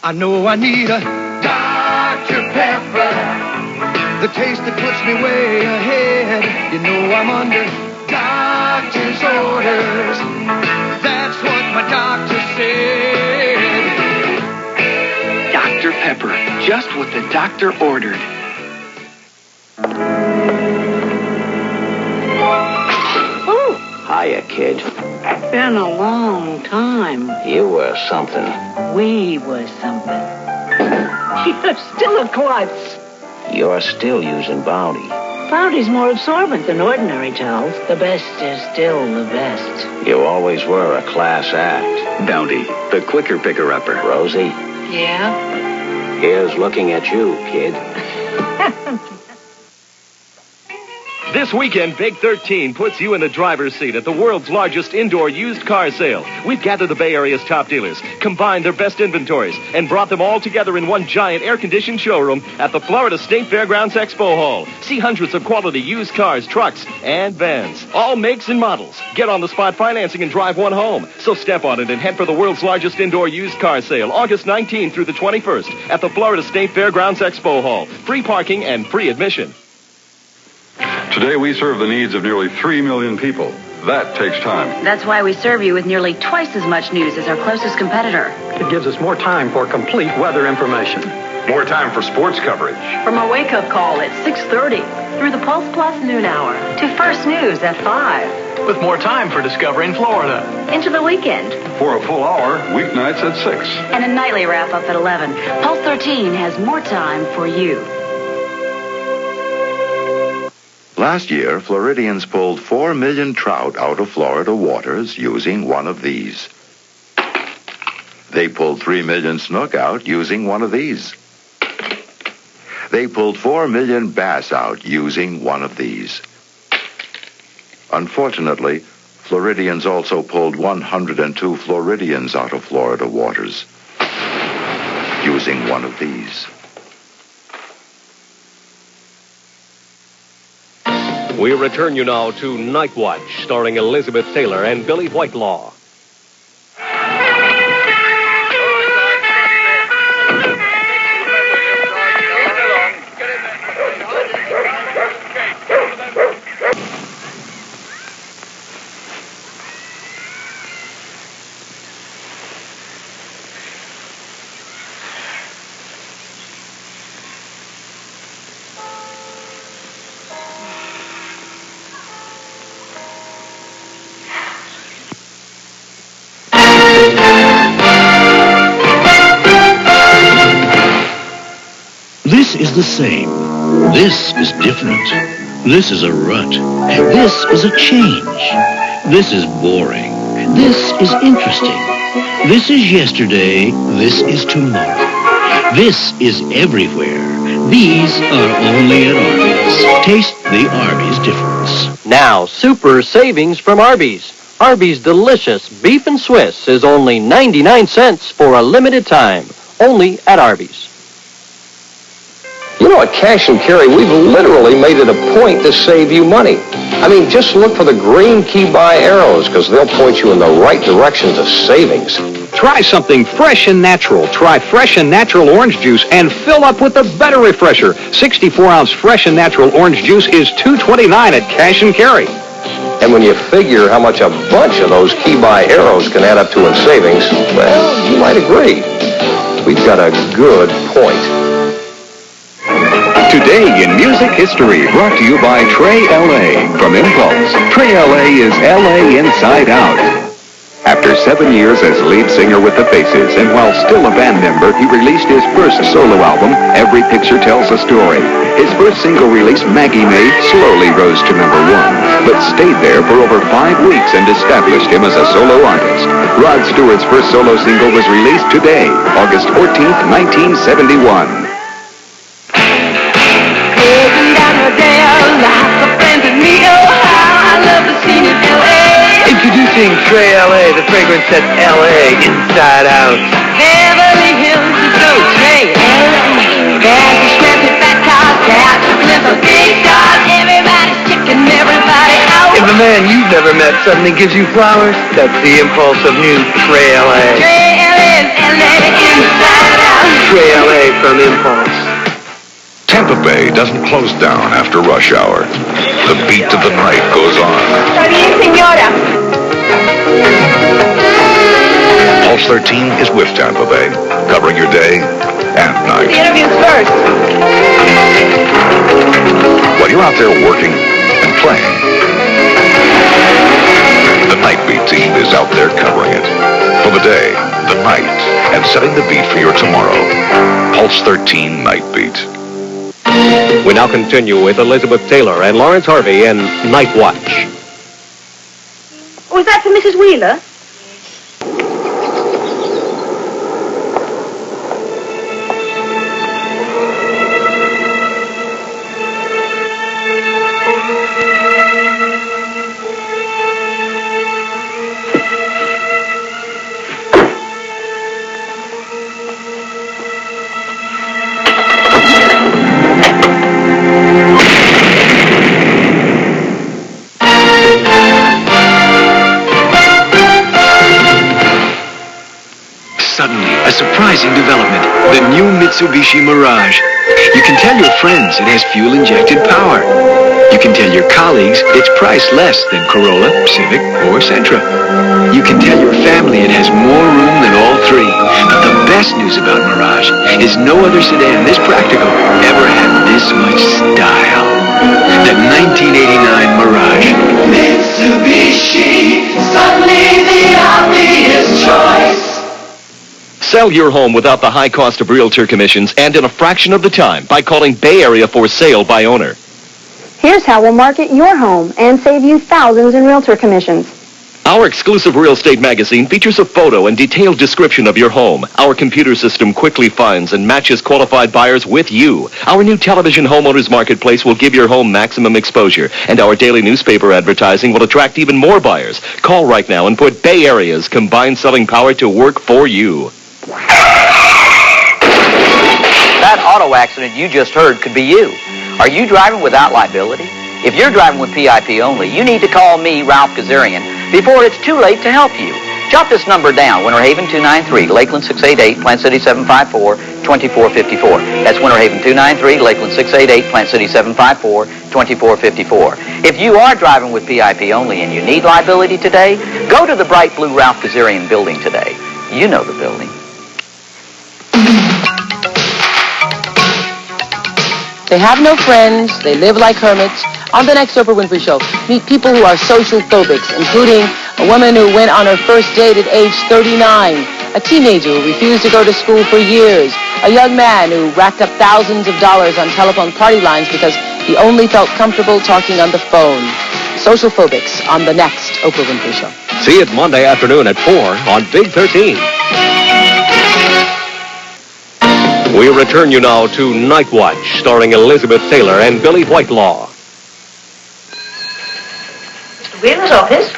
I know I need a Dr. Pepper, the taste that puts me way ahead. You know I'm under doctor's orders. That's what my doctor said. Dr. Pepper, just what the doctor ordered. Oh, hiya, kid. Been a long time. You were something. We were something. You're still a klutz. You're still using Bounty. Bounty's more absorbent than ordinary towels. The best is still the best. You always were a class act. Bounty, the quicker picker-upper. Rosie, Yeah? here's looking at you, kid. This weekend, Big 13 puts you in the driver's seat at the world's largest indoor used car sale. We've gathered the Bay Area's top dealers, combined their best inventories, and brought them all together in one giant air-conditioned showroom at the Florida State Fairgrounds Expo Hall. See hundreds of quality used cars, trucks, and vans. All makes and models. Get on-the-spot financing and drive one home. So step on it and head for the world's largest indoor used car sale, August 19th through the 21st at the Florida State Fairgrounds Expo Hall. Free parking and free admission. Today we serve the needs of nearly 3 million people. That takes time. That's why we serve you with nearly twice as much news as our closest competitor. It gives us more time for complete weather information. More time for sports coverage. From a wake-up call at 6:30 through the Pulse Plus noon hour to first news at 5. With more time for discovering Florida. Into the weekend. For a full hour, weeknights at 6. And a nightly wrap-up at 11. Pulse 13 has more time for you. Last year, Floridians pulled 4 million trout out of Florida waters using one of these. They pulled 3 million snook out using one of these. They pulled 4 million bass out using one of these. Unfortunately, Floridians also pulled 102 Floridians out of Florida waters using one of these. We return you now to Night Watch, starring Elizabeth Taylor and Billy Whitelaw. This is the same. This is different. This is a rut. This is a change. This is boring. This is interesting. This is yesterday. This is tomorrow. This is everywhere. These are only at Arby's. Taste the Arby's difference. Now, super savings from Arby's. Arby's delicious beef and Swiss is only 99 cents for a limited time. Only at Arby's. You know, at Cash and Carry, we've literally made it a point to save you money. I mean, just look for the green key buy arrows, because they'll point you in the right direction to savings. Try something fresh and natural. Try Fresh and Natural Orange Juice and fill up with the better refresher. 64-ounce Fresh and Natural Orange Juice is $2.29 at Cash and Carry. And when you figure how much a bunch of those key buy arrows can add up to in savings, well, you might agree. We've got a good point. Today in music history, brought to you by Trey L.A. from Impulse. Trey L.A. is L.A. inside out. After 7 years as lead singer with the Faces, and while still a band member, he released his first solo album, Every Picture Tells a Story. His first single release, Maggie May, slowly rose to number 1, but stayed there for over 5 weeks and established him as a solo artist. Rod Stewart's first solo single was released today, August 14th, 1971. Introducing Trey L.A., the fragrance that's L.A. inside out. Beverly Hills is so Trey L.A. There's a scrappy fat car, cats, little big dogs, everybody's checking everybody out. If the man you've never met suddenly gives you flowers, that's the impulse of new Trey L.A. Trey L.A. is L.A. inside out. Trey LA from Impulse. Tampa Bay doesn't close down after rush hour. The beat of the night goes on. Está bien, señora. Pulse 13 is with Tampa Bay, covering your day and night. The interviews first. While you're out there working and playing, the Night Beat team is out there covering it. For the day, the night, and setting the beat for your tomorrow. Pulse 13 Night Beat. We now continue with Elizabeth Taylor and Lawrence Harvey in Night Watch. Was that for Mrs. Wheeler? A surprising development, the new Mitsubishi Mirage. You can tell your friends it has fuel-injected power. You can tell your colleagues it's priced less than Corolla, Civic, or Sentra. You can tell your family it has more room than all three. But the best news about Mirage is no other sedan this practical ever had this much style. The 1989 Mirage. Mitsubishi, suddenly the obvious choice. Sell your home without the high cost of realtor commissions and in a fraction of the time by calling Bay Area for sale by owner. Here's how we'll market your home and save you thousands in realtor commissions. Our exclusive real estate magazine features a photo and detailed description of your home. Our computer system quickly finds and matches qualified buyers with you. Our new television homeowners marketplace will give your home maximum exposure, and our daily newspaper advertising will attract even more buyers. Call right now and put Bay Area's combined selling power to work for you. That auto accident you just heard could be you. Are you driving without liability? If you're driving with PIP only, you need to call me, Ralph Kazarian, before it's too late to help you. Jot this number down, Winter Haven 293, Lakeland 688, Plant City 754, 2454. That's Winter Haven 293, Lakeland 688, Plant City 754, 2454. If you are driving with PIP only and you need liability today, go to the bright blue Ralph Kazarian building today. You know the building. They have no friends. They live like hermits. On the next Oprah Winfrey Show, meet people who are social phobics, including a woman who went on her first date at age 39, a teenager who refused to go to school for years, a young man who racked up thousands of dollars on telephone party lines because he only felt comfortable talking on the phone. Social phobics on the next Oprah Winfrey Show. See it Monday afternoon at 4 on Big 13. We return you now to Night Watch, starring Elizabeth Taylor and Billy Whitelaw. Mr. Wheeler's office.